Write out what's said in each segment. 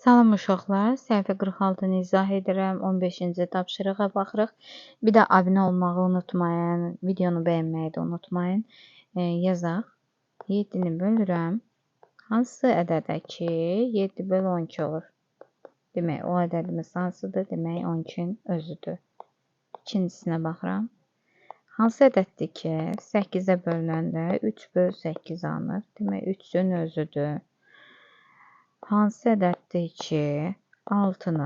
Salam uşaqlar, səhifə 46-nı izah edirəm, 15-ci tapşırığa baxırıq. Bir də abunə olmağı unutmayın, videonu bəyənməyi də unutmayın. Yazaq, 7-ni bölürəm. Hansı ədədə ki, 7 bölü 12 olur? Demək, o ədədimiz hansıdır? Demək, 12-nin özüdür. İkincisinə baxıram. Hansı ədəddir ki, 8-ə bölünəndə 3 bölü 8 alınır? Demək, 3-ün özüdür. Hansı ədəddir ki, 6-nı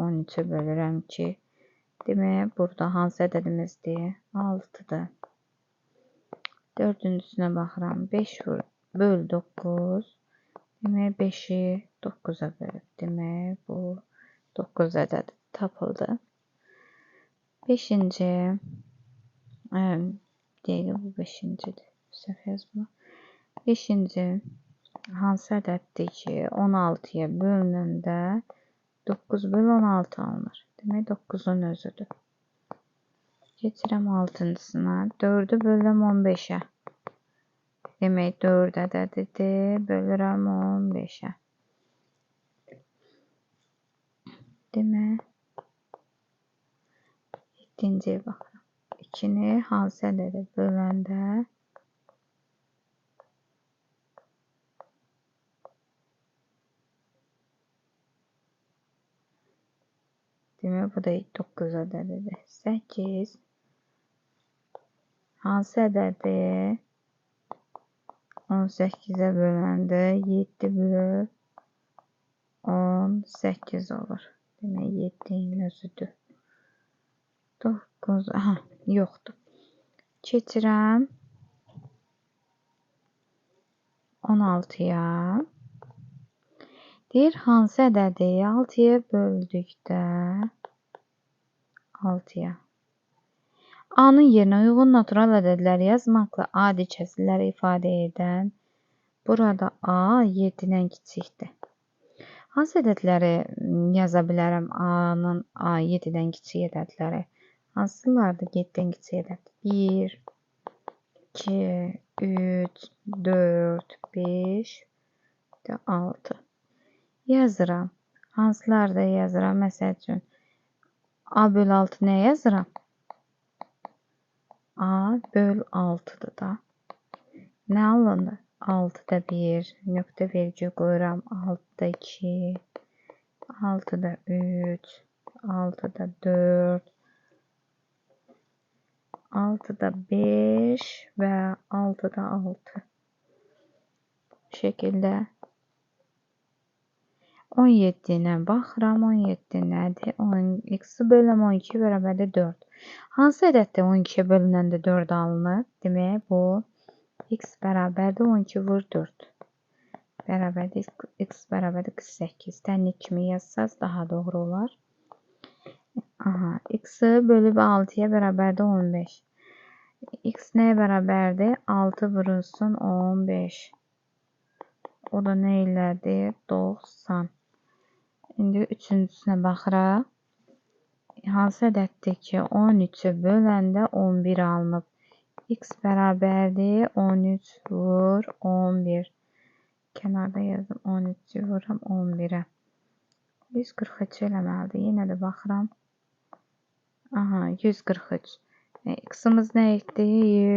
13-ə bölürəm ki, demək, burada hansı ədədimizdir? 6-dır. Dördüncüsünə baxıram. 5 bölü 9, demək, 5-i 9-a bölüb. Demək, bu 9 ədədi tapıldı. 5-ci, deyək, bu 5-cidir. Səhv yazma. 5-ci. Hansı ədəddir ki, 16-ya bölünəndə 9 bölü 16 alınır? Demək, 9-un özüdür. Keçirəm 6-cısına. 4-ü bölürəm 15-ə. Demək, 4 ədədidir. Bölürəm 15-ə. Demək, 7-ciyə baxıram. 2-ni hansı ədədə böləndə demək, bu da 9 ədədidir. 8. Hansı ədədi 18-ə böləndə 7 bölü 18 olur? Demək, 7-nin özüdür. 9, yoxdur. Keçirəm 16-ya. Deyir, hansı ədədi 6-ya böldükdə 6-ya. A-nın yerinə uyğun natural ədədləri yazmaqla adi kəsrləri ifadə edən burada A 7-dən kiçikdir. Hansı ədədləri yaza bilərəm? A-nın 7-dən kiçik ədədləri. Hansılardır 7-dən kiçik ədəd? 1, 2, 3, 4, 5, 6. Yazıram. Hansıları da yazıram? Məsəl üçün, A bölü 6 nə yazıram? A bölü 6'dır da. Nə alındı? 6'da 1, nöqtə vergül qoyuram. 6'da 2, 6'da 3, 6'da 4, 6'da 5 və 6'da 6. Bu şəkildə 17-nə baxıram. 17 nədir? X bölünəm 12 bərabərdir 4. Hansı ədəddə 12-yə bölünəndə 4 alınır? Demək, bu X bərabərdir 12 vur 4. Bərabərdir X bərabərdir 48. Tənlik kimi yazsaz daha doğru olar. X bölüb 6-ya bərabərdir 15. X nəyə bərabərdir? 6 vurulsun 15. O da nə elədir? 90. İndi üçüncüsünə baxıraq. Hansı ədəddir ki, 13-ü böləndə 11 alınıb? X bərabərdir 13 vur 11. Kənarda yazdım 13-ü vuram 11-ə. 143 eləməlidir. Yenə də baxıram. 143. X-ımız nə etdi?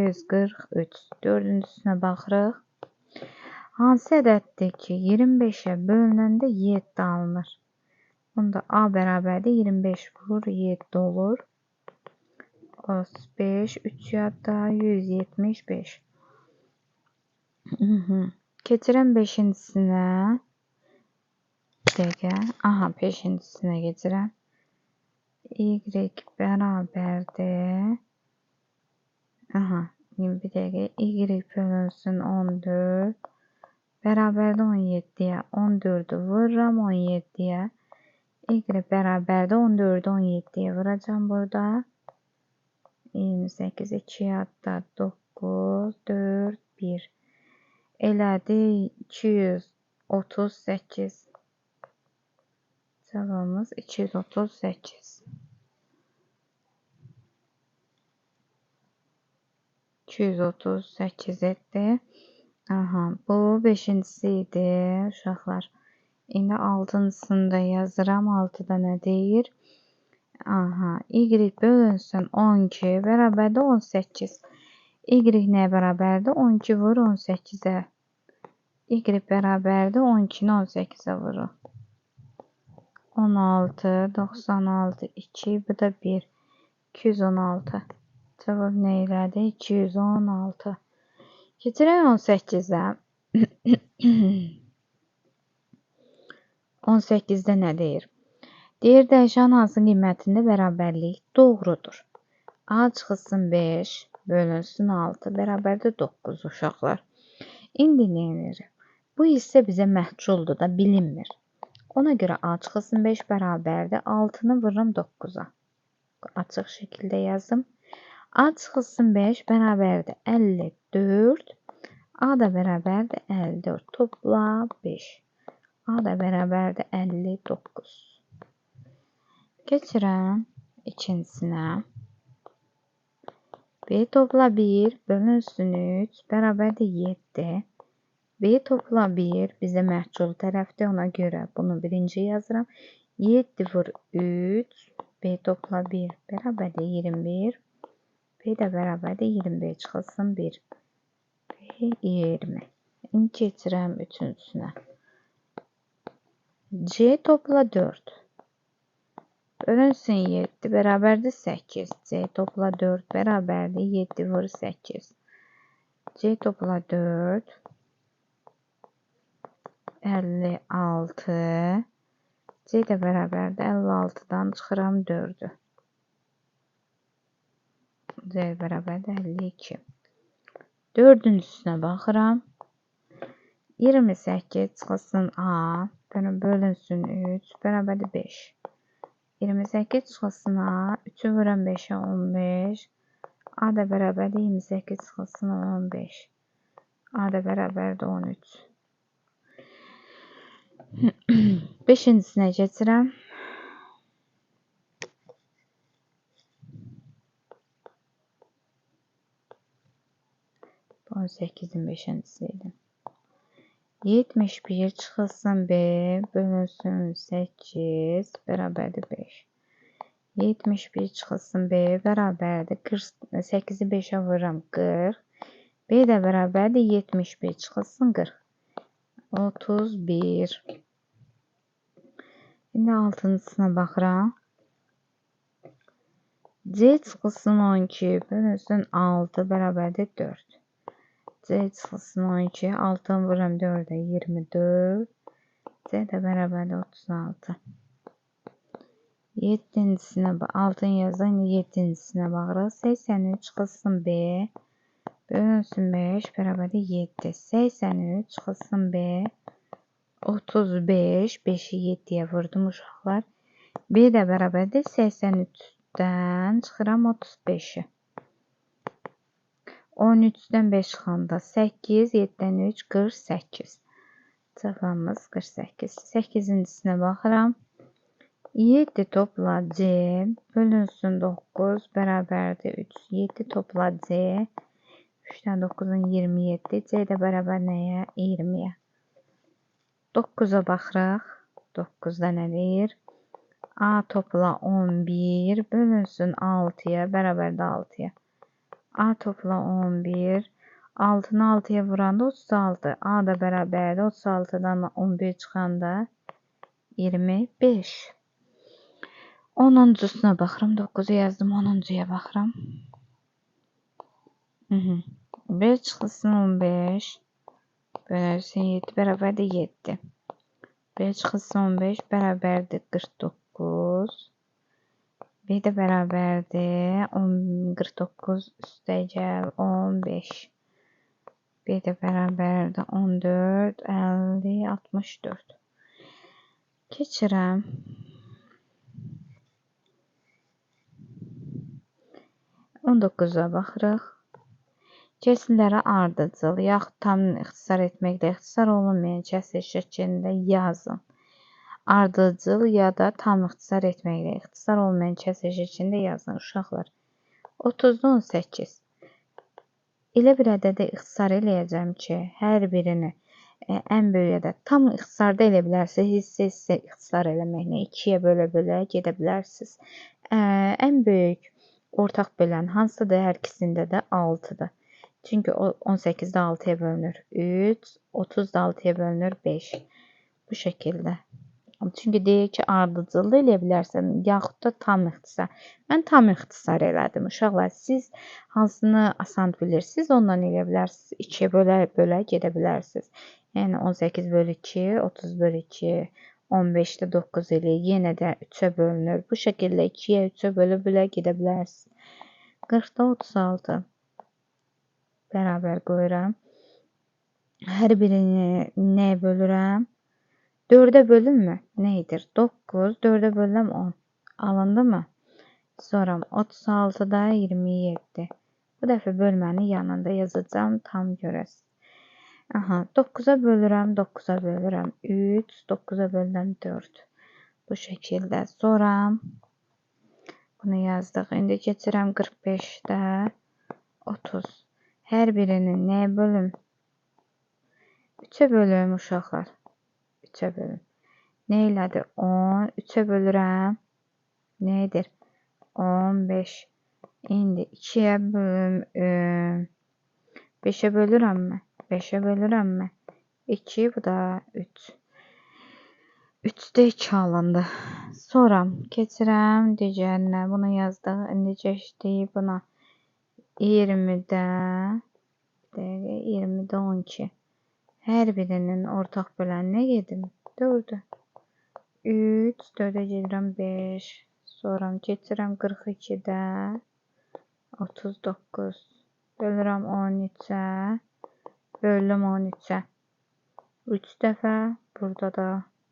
143. Dördüncüsünə baxırıq. Hansı ədəddir ki, 25-ə bölünəndə 7 alınır? Bunda A bərabərdir 25 vur 7 olur. 35, 3 yadda 175. Keçirəm 5-cisinə. Bir dəqiqə. 5-cisinə keçirəm. Y bərabərdir. Bir dəqiqə. Y bölünsün 14. Bərabərdir 17-yə. 14-ü vururam 17-yə. Y bərabərdir 14-ü 17-yə vuracam burada. 28, 2 yadda 9, 4, 1. Elədi 238. Cavabımız 238. 238 etdi. Bu 5-incisi idi uşaqlar. İndi 6-cısını da yazıram. 6-da nə deyir? Aha, y bölünsün 12 bərabərdir 18. Y nəyə bərabərdir? 12 vur 18-ə. Y bərabərdir 12-ni 18-ə vurur. 16, 96, 2, bu da 1. 216. Cavab nə elədi? 216. Keçirək 18-ə. 18-də nə deyir? Deyir, dəyişən hansı qiymətində bərabərlik doğrudur. A çıxılsın 5, bölünsün 6, bərabərdir 9 uşaqlar. İndi nə edirik? Bu hissə bizə məhculdur da, bilinmir. Ona görə A çıxılsın 5 bərabərdir, 6-nı vururam 9-a. Açıq şəkildə yazdım. A çıxılsın 5 bərabərdir 54, A da bərabərdir 54, topla 5. A da bərabərdir 59. Keçirəm ikincisinə. B topla 1 bölünsün 3 bərabərdir 7. B topla 1 bizə məhcul tərəfdir. Ona görə bunu birinci yazıram. 7 vur 3. B topla 1 bərabərdir 21. B də bərabərdir 21 çıxılsın 1. B 20. İndi keçirəm üçüncüsünə. C topla 4. Bölünsün 7 bərabərdir 8. C topla 4 bərabərdir 7 vur 8. C topla 4 56. C də bərabərdir 56-dan çıxıram 4-ü. C bərabərdir 52. Dördüncüsünə baxıram. 28 çıxılsın A bölünsün 3 bərabərdir 5. 28 çıxılsın A, 3-ü vuram 5-ə 15. A da bərabərdir 28 çıxılsın 15. A da bərabərdir 13. 5-cisinə keçirəm. Bu 18-in 5-cisi idi. 71 çıxılsın B bölünsün 8 bərabərdir 5. 71 çıxılsın B bərabərdir 8-i 5-ə vururam 40. B də bərabərdir 71 çıxılsın 40. 31. İndi 6-cısına baxıram. C çıxılsın 12 bölünsün 6 bərabərdir 4. C çıxılsın 12, 6-nı vururam 4-ə 24. C də bərabərdir 36. 7-cisinə 6-nı yazdım, 7-cisinə baxırıq. 83 çıxılsın B bölünsün 5 bərabərdir 7. 83 çıxılsın B 35. 5-i 7-yə vurdum uşaqlar. B də bərabərdir 83-dən çıxıram 35-i. 13-dən 5 çıxanda 8, 7-dən 3, 48. Cavabımız 48. 8-cisinə baxıram. 7 topla C bölünsün 9 bərabərdir 3. 7 topla C 3-dən 9-un 27. C də bərabər nəyə? 20-yə. 9-a baxırıq. 9-da nə deyir? A topla 11 bölünsün 6-ya bərabərdir 6-ya. A topla 11. 6-nı 6-ya vuranda 36. A da bərabərdir. 36-dan 11 çıxanda 25. 10-cusuna baxıram. 9-u yazdım. 10-cuya baxıram. 1 çıxılsın 15. Bölünsün 7 bərabərdir 7. 1 çıxılsın 15 bərabərdir 49. B də bərabərdir 49 üstəgəl 15. B də bərabərdir 14, 50, 64. Keçirəm. On 9-a baxırıq. Kəsrləri ardıcıl yaxud tam ixtisar etməklə ixtisar olunmayan kəsr şəklində yazın. Ardıcıl ya da tam ixtisar etməklə ixtisar olmayan kəsr şəklində yazın uşaqlar. 30-da 18. Elə bir ədədə ixtisar eləyəcəm ki, hər birini Ən böyüyə də tam ixtisarda elə bilərsiniz. Hissə ixtisar eləməklə 2-yə bölə-bölə gedə bilərsiniz. Ən böyük ortaq bölən hansıdır? Hər ikisində də 6-dır. Çünki 18 də 6-ya bölünür 3, 30 da 6-ya bölünür 5. Bu şəkildə. Çünki deyir ki, ardıcıl da eləyə bilərsən, yaxud da tam ixtisar. Mən tam ixtisar elədim. Uşaqlar, siz hansını asan bilirsiniz, ondan eləyə bilərsiniz. 2-yə bölə-bölə gedə bilərsiniz. Yəni 18 bölü 2, 30 bölü 2, 15-də 9 eləyir. Yenə də 3-ə bölünür. Bu şəkildə 2-yə 3-ə bölə-bölə gedə bilərsiniz. 40-da 36 bərabər qoyuram. Hər birini nəyə bölürəm? 4'e bölünmü? Neydir? 9, 4'e bölünəm 10. Alındı mı? Sonra 36'da 27. Bu dəfə bölmənin yanında yazacağım tam görəsiz. Aha, 9'a bölürəm, 9'a bölürəm 3, 9'a bölürəm 4. Bu şəkildə. Sonra bunu yazdıq. İndi keçirəm 45'də 30. Hər birinin nəyə bölüm? 3'e bölüm uşaqlar. 3'e bölüm. Ne elədir? 10. 3'e bölürəm. Nedir? 15. İndi 2'ye bölüm. 5'e bölürəm mi? 5'e bölürəm mi? 2. Bu da 3. 3'də 2 alındı. Sonra keçirəm digərinə. Bunu yazdıq. İndi keçdik buna. 20'də 20'də 12. Hər birinin ortaq bölənə gedim. 4'ü. 3, 4'e gedirəm 5. Sonra keçirəm 42'də 39. Bölürəm 13'ə. Bölüm 13'ə. 3 dəfə. Burada da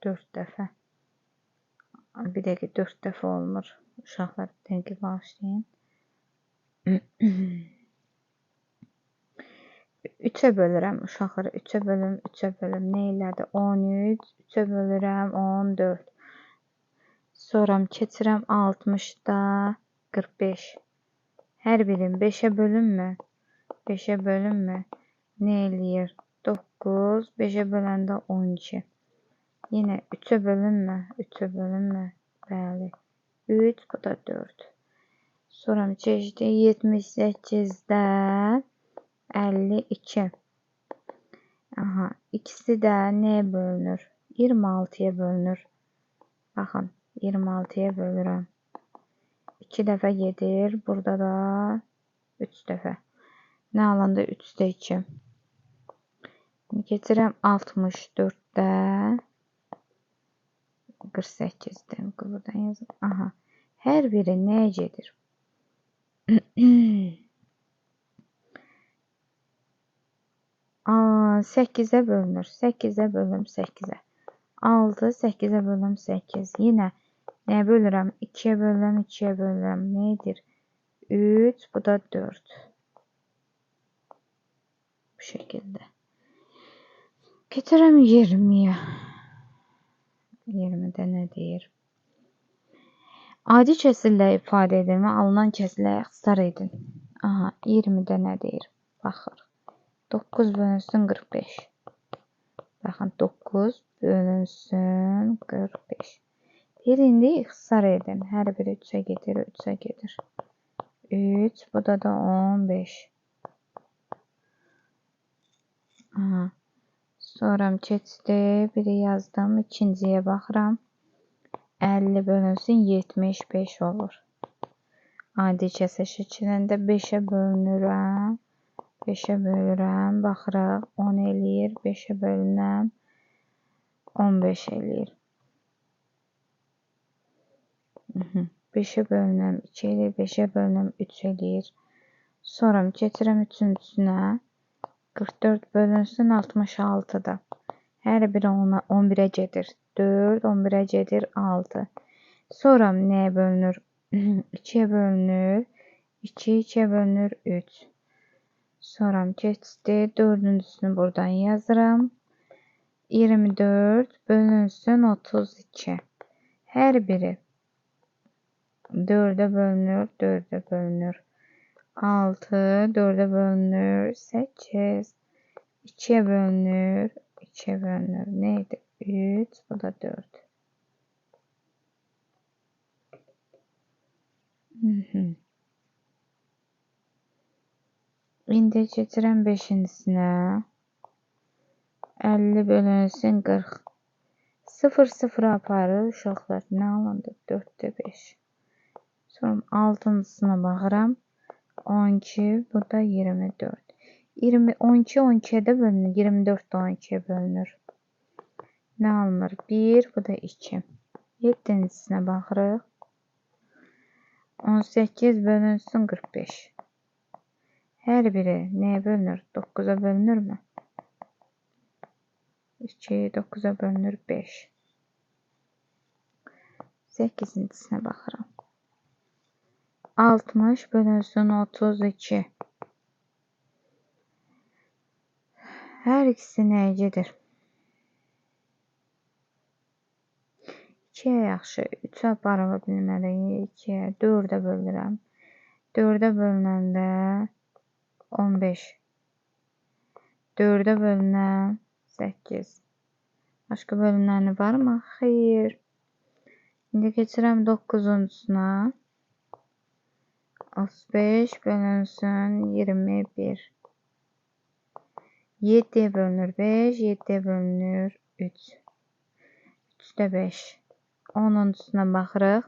4 dəfə. Bir dəqiqə 4 dəfə olmur. Uşaqlar bir dəqiqə bağışlayın. 3'e bölürəm uşaqları. 3'e bölüm, 3'e bölüm. Nə elədi? 13. 3'e bölürəm 14. Sonra keçirəm 60'da 45. Hər birin 5'e bölünmü? 5'e bölünmü? Nə eləyir? 9. 5'e böləndə 12. Yenə 3'e bölünmü? 3'e bölünmü? Bəli. 3. Bu da 4. Sonra keçdi 78'də 52. Aha, ikisi də nəyə bölünür? 26'ya bölünür. Baxın, 26'ya bölürəm. 2 dəfə gedir. Burada da 3 dəfə. Nə alındı? 3'də 2. Keçirəm 64'də 48'dən. Buradan yazın. Aha. Hər biri nəyə gedir? 8'e bölünür. 8'e bölüm 8'e. 6, 8'e bölüm 8. Yine ne bölürəm? 2'ye bölürəm, 2'ye bölürəm. Nedir? 3, bu da 4. Bu şekilde. Getirəm 20'ye. 20'de ne deyir? Adi kəsirlə ifadə edilmə, alınan kəsirlə ixtisar edin. Aha, 20'de ne deyir? Baxır. 9 bölünsün 45. Baxın, 9 bölünsün 45. Bir indi ixtisar edin. Hər biri 3'ə gedir, 3'ə gedir. 3, bu da 15. Aha. Sonra keçdi, biri yazdım, ikinciyə baxıram. 50 bölünsün 75 olur. Adi kəsir şəklində 5'ə bölünürəm. 5'ə bölürəm, baxıraq 10 eləyir, 5'ə bölünəm 15 eləyir. 5'ə bölünəm 2 eləyir, 5'ə bölünəm 3 eləyir. Sonra keçirəm üçüncüsünə. 44 bölünsün 66'da. Hər biri 11'ə gedir. 4, 11'ə gedir 6. Sonra nəyə bölünür? 2'yə bölünür. 2, 2'yə bölünür 3. Sonra keçdi. Dördüncüsünü buradan yazıram. 24 bölünsün 32. Hər biri 4'ə bölünür, 4'ə bölünür. 6, 4'ə bölünür, 8, 2'ye bölünür, 2'ye bölünür. Neydi? 3, bu da 4. İndi keçirəm 5-cisinə. 50 bölünsün 40. 0 0 aparır uşaqlar. Nə alındı? 4'də 5. Sonra 6-cısına baxıram. 12, bu da 24. 12 12'ye də bölünür. 24 də 12'ye bölünür. Nə alınır? 1, bu da 2. 7-cisinə baxırıq. 18 bölünsün 45. Hər biri nəyə bölünür? 9'a bölünürmü? 2, 9'a bölünür 5. 8-cisinə baxıram. 60 bölünsün 32. Hər ikisi nəyə gedir? 2'ye yaxşı. 3'ə apara bilməliyik. 2'ye 4'ə bölürəm. 4'ə bölünəndə 15. 4'ə bölünən 8. Başqa bölünəni varmı? Xeyr. İndi keçirəm 9-cusuna. 35 bölünsün 21. 7'ye bölünür 5. 7'ye bölünür 3. 3'də 5. 10-cusuna baxırıq.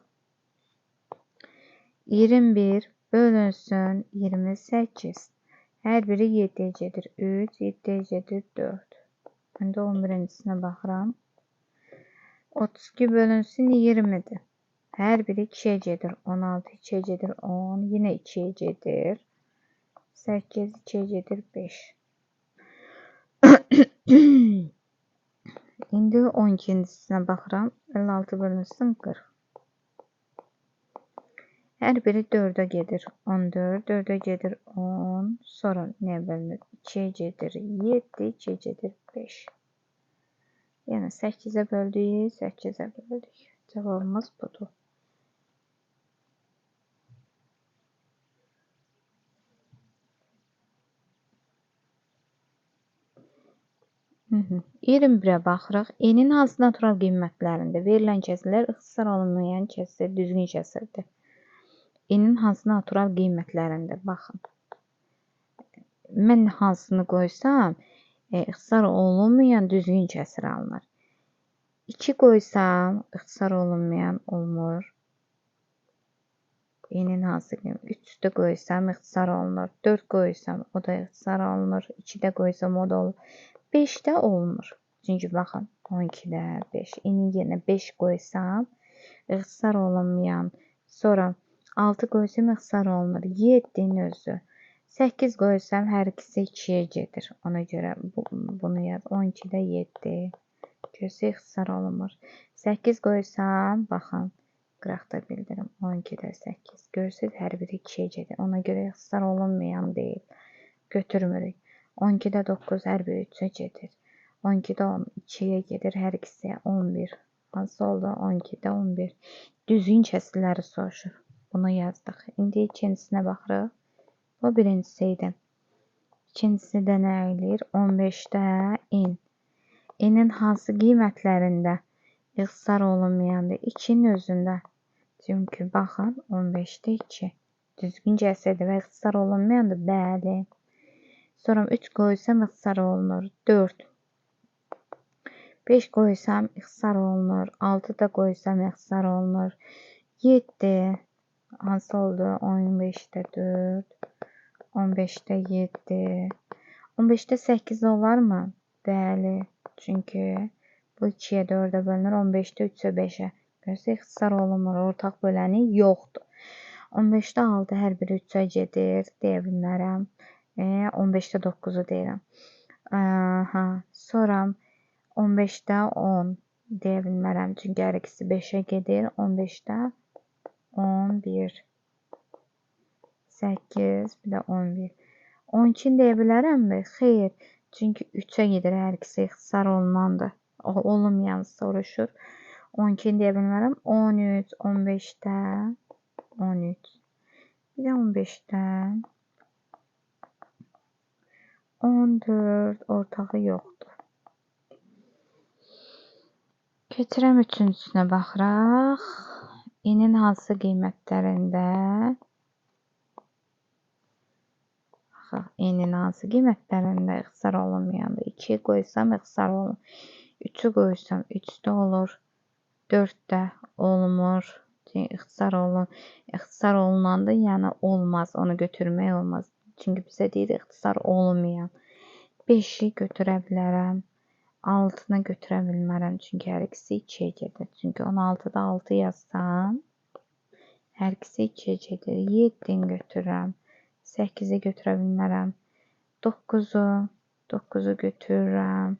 21 bölünsün 28. Hər biri 7'ye gedir. 3, 7'ye gedir 4. İndi 11-cisinə baxıram. 32 bölünsün 20'dir. Hər biri 2'ye gedir. 16 2'ye gedir 10. Yine 2'ye gedir. 8 2'ye gedir 5. İndi 12-cisinə baxıram. 56 bölünsün 40. Hər biri 4'ə gedir. 14, 4'ə gedir 10. Sonra nə bölünür? 2'ye gedir 7, 2'ye gedir 5. Yəni 8'ə böldük, 8'ə böldük. Cavabımız budur. Hı -hı. 21'ə baxırıq. Enin hansı natural qiymətlərində verilən kəsirlər ixtisar olunmayan kəsir, düzgün kəsirdir. Enin hansı natural qiymətlərində? Baxın. Mən hansını qoysam, ixtisar olunmayan düzgün kəsir alınır. 2 qoysam, ixtisar olunmayan olmur. Enin hansı qiymət? 3'də qoysam, ixtisar olunur. 4 qoysam, o da ixtisar olunur. 2'də qoysam, o da olur. 5'də olmur. Çünki baxın, 12'də 5. Enin yerinə 5 qoysam, ixtisar olunmayan. Sonra 6 qoysam, ixtisar olunur. 7'nin özü. 8 qoysam, hər ikisi 2'ye gedir. Ona görə bunu yaz. 12'də 7. Görsə, ixtisar olunmur. 8 qoysam, baxın, qıraqda bildirim. 12'də 8. Görsəz, hər biri 2'ye gedir. Ona görə ixtisar olunmayan deyil. Götürmürük. 12'də 9 hər biri 3'ə gedir. 12'də 10 2'ye gedir. Hər ikisi 11. Hansı oldu? 12'də 11. Düzgün kəsirləri soruşur. Bunu yazdıq. İndi ikincisinə baxırıq. Bu birincisi idi. İkincisi də nə eləyir? 15'də in. Enin hansı qiymətlərində ixtisar olunmayandır? 2'nin özündə. Çünki baxın 15'də 2. Düzgün kəsirdir və ixtisar olunmayandır. Bəli. Sonra 3 qoysam ixtisar olunur. 4. 5 qoysam ixtisar olunur. 6 da qoysam ixtisar olunur. 7. Hansı oldu? 15'də 4. 15'də 7. 15'də 8 olarmı? Bəli. Çünki bu 2'ye 4'ə bölünür. 15'də 3'ə 5'ə. Görsə ixtisar olunmur. Ortaq böləni yoxdur. 15'də 6 hər biri 3'ə gedir. Deyə bilmərəm. 15'də 9'u deyirəm. Sonra 15'də 10 deyə bilmərəm. Çünki hər ikisi 5'ə gedir. 15'də 11. 8, bir də 11. 12'ni deyə bilərəmmi? Xeyr. Çünki 3'ə gedir. Hər ikisi ixtisar olunandır. Olunmayan soruşur. 12'ni deyə bilmərəm. 13, 15'də 13. Bir də 15'də 14 ortağı yoxdur. Keçirəm üçüncüsünə baxıraq. Enin hansı qiymətlərində? Enin hansı qiymətlərində ixtisar olunmayanda 2 qoysam ixtisar olunur. 3-ü qoysam 3-də olur. 4-də olmur. İxtisar olun. İxtisar olunanda yəni olmaz. Onu götürmək olmaz. Çünki bizə deyir ixtisar olunmayan. 5-i götürə bilərəm. 6-nı götürə bilmərəm. Çünki hər ikisi 2-yə gedir. Çünki 16-da 6 yazsam hər ikisi 2-yə gedir. 7-ni götürürəm. 8-i götürə bilmərəm. 9-u götürürəm.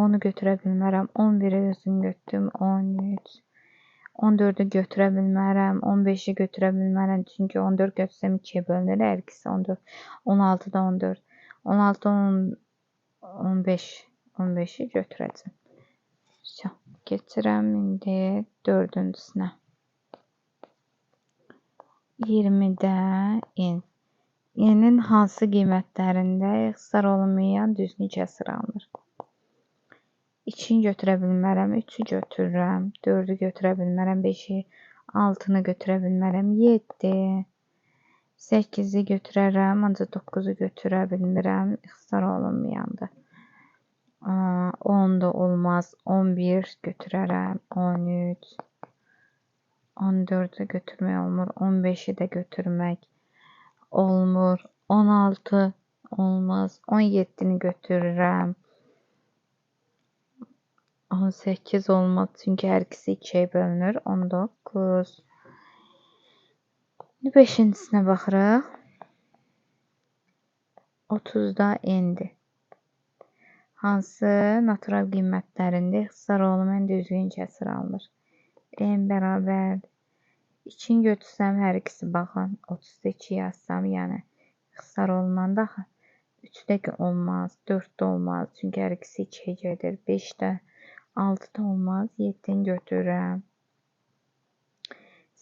10-u götürə bilmərəm. 11-i özüm götürdüm. 13. 14-ü götürə bilmərəm. 15-i götürə bilmərəm. Çünki 14 götürsəm 2-yə bölünür. Hər ikisi 14. 16-da 14. 16-da 15. 15-i götürəcəm. Keçirəm indi 4-cüsünə. 20-də en. Enin hansı qiymətlərində ixtisar olunmayan düzgün kəsr alınır? 2-ni götürə bilmərəm, 3-ü götürürəm, 4-ü götürə bilmərəm, 5-i, 6-nı götürə bilmərəm, 7, 8-i götürərəm, ancaq 9-u götürə bilmirəm, ixtisar olunmayandır. 10-da olmaz, 11 götürərəm, 13, 14-ü götürmək olmur, 15-i də götürmək olmur, 16 olmaz, 17-ni götürürəm, 18 olmaz, çünki hər ikisi 2-yə bölünür, 19. 5-cinə baxırıq. 30-da endir. Hansı natural qiymətlərində ixtisar olunmayan düzgün kəsr alınır? En bərabər 2-ni götürsəm hər ikisi baxın. 30-da 2 yazsam, yəni ixtisar olunanda 3-də olmaz, 4-də olmaz. Çünki hər ikisi 2-yə gedir. 5-də, 6-da olmaz. 7-ni götürürəm.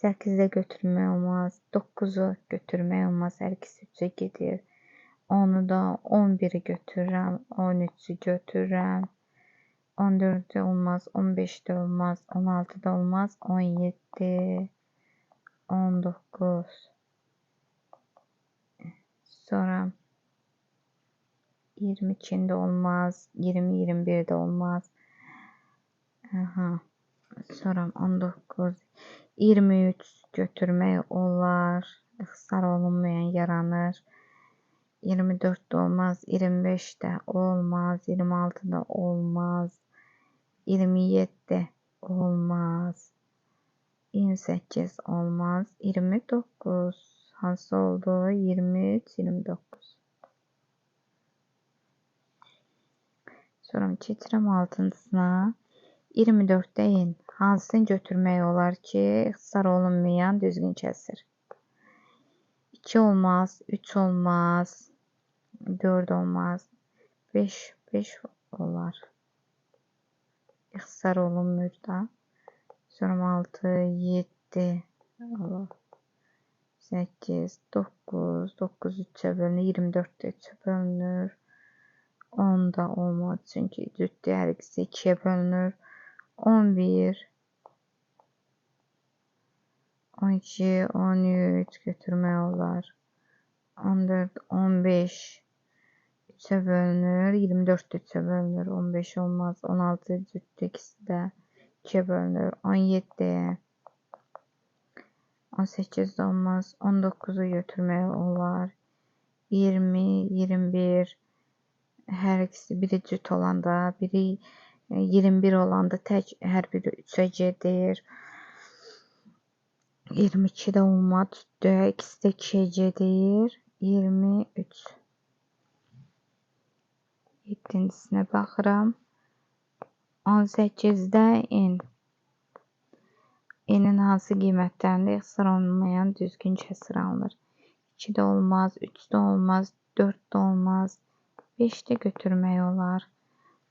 8-də götürmək olmaz. 9-u götürmək olmaz. Hər ikisi 3-ə gedir. 10-u da 11-i götürürəm. 13-ü götürürəm. 14-də olmaz. 15-də olmaz. 16-da olmaz. 17, 19. Sonra 22-də olmaz. 20, 21-də olmaz. Sonra 19, 23 götürmək olar. İxtisar olunmayan yaranır. 24-də olmaz. 25-də olmaz. 26-da olmaz. 27 olmaz. 28 olmaz. 29 hansı oldu? 23, 29. Sonra keçirəm 6-cısına. 24-də en. Hansını götürmək olar ki, ixtisar olunmayan düzgün kəsr? 2 olmaz, 3 olmaz, 4 olmaz, 5 olar. İxtisar olunmur da. Sonra 6, 7 olur. 8, 9, 9 3-ə bölünür, 24 də 3-ə bölünür. 10 da olmaz, çünki cütdür, hər ikisi 2-yə bölünür. 11, 12, 13 götürmək olar. 14, 15 3-ə bölünür, 24 də 3-ə bölünür. 15 olmaz, 16 cütdür, ikisi də 2-yə bölünür. 17, 18 də olmaz, 19-u götürmək olar. 20, 21 hər ikisi biri cüt olanda, biri 21 olanda tək hər biri 3-ə gedir. 22 də olmaz, cütdür, ikisi də 2-yə gedir. 23. 7-cinə baxıram. 18-də en. Enin hansı qiymətlərində ixtisar olunmayan düzgün kəsr alınır? 2-də olmaz, 3-də olmaz, 4-də olmaz, 5-də götürmək olar.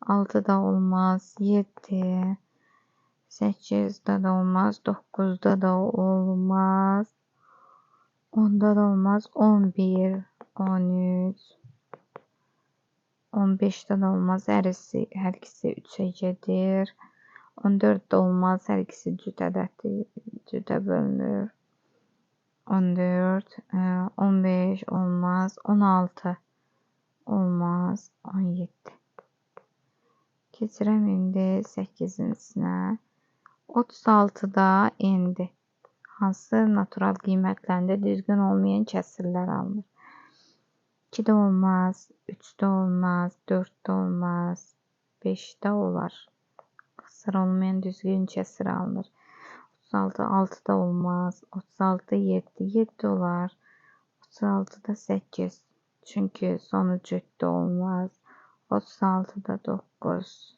6-da olmaz, 7, 8-də də olmaz, 9-da da olmaz, 10-da da olmaz, 11, 13, 15'də də olmaz, hər ikisi 3-ə gedir. 14 də olmaz, hər ikisi cüt ədəddir, cütə bölünür. 14, 15 olmaz, 16 olmaz, 17. Keçirəm indi 8-incinə. 36-da endi. Hansı natural qiymətlərində düzgün olmayan kəsirlər alınır? 2-də olmaz, 3-də olmaz, 4-də olmaz, 5-də olar. Qısır olmayan düzgün kəsir alınır. 36, 6-da olmaz, 36, 7, 7 olar. 36-da 8, çünki sonu cütdə olmaz. 36-da 9,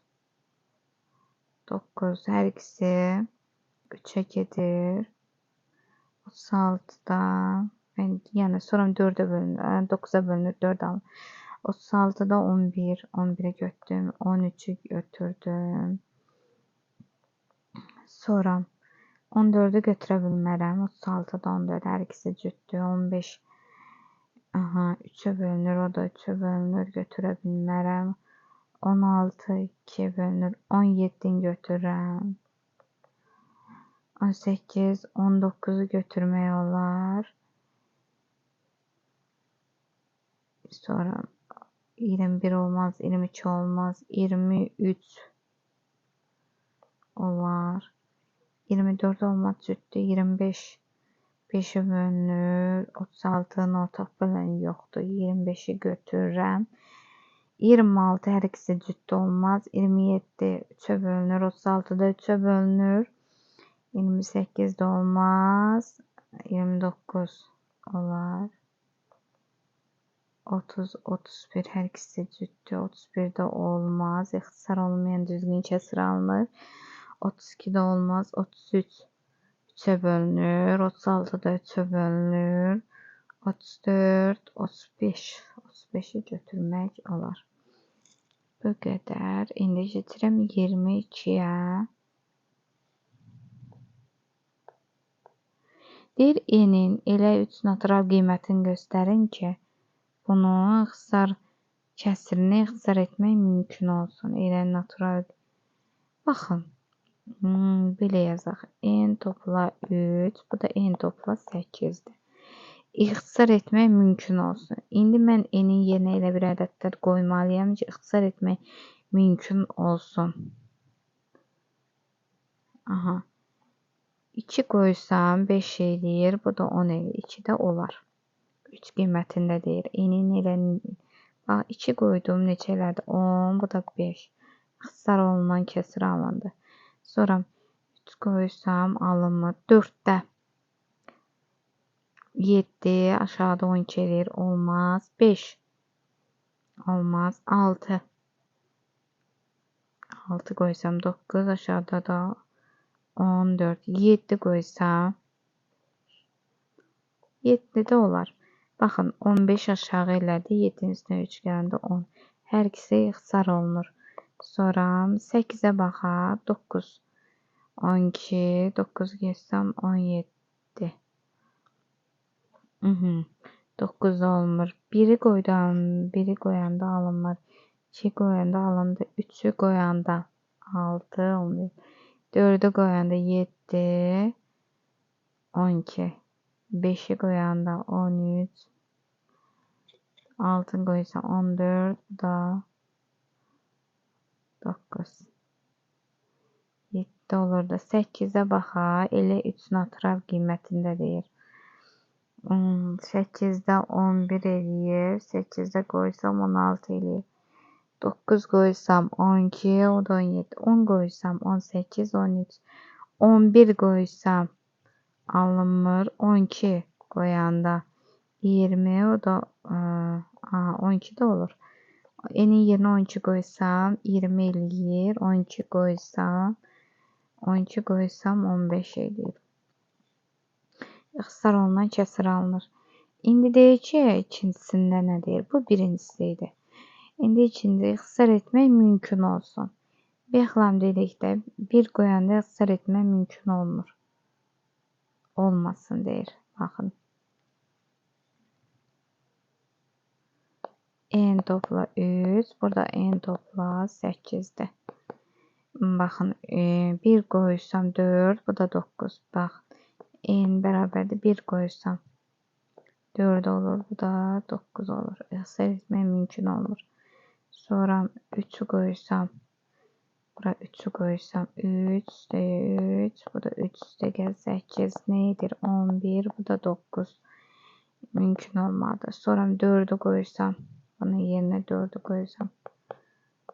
9, hər ikisi 3-ə gedir. 36-da, yəni sonra 4-ə bölünür, 9-a bölünür, 4 alınır. 36-da 11, 11'i götürdüm, 13'ü götürdüm. Sonra 14'ü götürə bilmərəm. 36'da 14, hər ikisi cütdür. 15, 3'ə bölünür, o da 3'ə bölünür, götürə bilmərəm. 16, 2'ye bölünür, 17'ni götürürəm. 18, 19'u götürmək olar. Sonra 21 olmaz, 22 olmaz, 23 olar. 24 olmaz, cütdür. 25, 5'e bölünür. 36'nın ortaq böləni yoxdur. 25'i götürürəm. 26 hər ikisi cütdə olmaz. 27 3'e bölünür. 36'da 3'e bölünür. 28 de olmaz. 29 olar. 30, 31 hər ikisi cütdür. 31 de olmaz. İxtisar olmayan düzgün kəsir alınır. 32 de olmaz. 33 3'e bölünür. 36 da 3'e bölünür. 34, 35. 35'i götürmək olar. Bu qədər. İndi getirəm 22'yə. Deyir, enin elə 3 natural qiymətini göstərin ki, bunu kəsirini ixtisar etmək mümkün olsun. Elə natural. Baxın. Belə yazaq. N topla 3. Bu da N topla 8'dir. İxtisar etmək mümkün olsun. İndi mən N'in yerinə elə bir ədədlər qoymalıyam ki, ixtisar etmək mümkün olsun. 2 qoysam 5 eləyir. Bu da 10 eləyir. 2 də olar. 3 qiymətində deyir. N'in elə 2 qoydum. Neçə elədi? 10. Bu da 5. İxtisar olunan kəsir alındı. Sonra 3 qoysam alınmır. 4'də 7 aşağıda 12 eləyir. Olmaz. 5 olmaz. 6 qoysam 9 aşağıda da 14. 7 qoysam 7 də olar. Baxın 15 aşağı elədi. 7'nin üstünə 3 gələndə 10. Hər ikisi ixtisar olunur. Sonra 8'ə baxaq. 9 12 9 geçsəm 17. 9 olmur. 1'i qoydum. 1'i qoyanda alınmır. 2 qoyanda alındı. 3'ü qoyanda 6 olmuyor. 4'ü qoyanda 7 12. 5'i qoyanda 13. 6'ını qoysam 14. Bu da 9. 7 olur da 8'ə baxaq. Elə 3 natural qiymətində deyir. 8'də 11 eləyir. 8'də qoysam 16 eləyir. 9 qoysam 12, o da 17. 10 qoysam 18, 13. 11 qoysam alınmır. 12 qoyanda 20, o da 12 də olur. N'in yerinə 12 qoysam 20 eləyir. 12 qoysam 15 eləyir. İxtisar olunan kəsir alınır. İndi deyir ki, ikincisində nə deyir? Bu birincisi idi. İndi ikinci ixtisar etmək mümkün olsun. Bexlam dedikdə bir qoyanda ixtisar etmək mümkün olmur. Olmasın deyir. Baxın. n topla 3. Burada n topla 8'dir. Baxın, 1 qoyursam 4, bu da 9. Bax, n bərabərdir 1 qoyursam 4 olur, bu da 9 olur. Hesab etmək mümkün olmur. Sonra 3'ü qoyursam, bura 3'ü qoyursam 3 üstə 3, bu da 3 üstə 8 neydir? 11, bu da 9. Mümkün olmadı. Sonra 4'ü qoyursam, bunun yerinə 4'ü qoyursam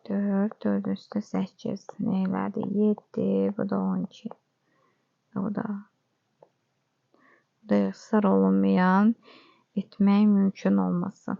4, 4 üstə 8 neylədi? 7, bu da 12. Bu da ixtisar olunmayan etmək mümkün olması.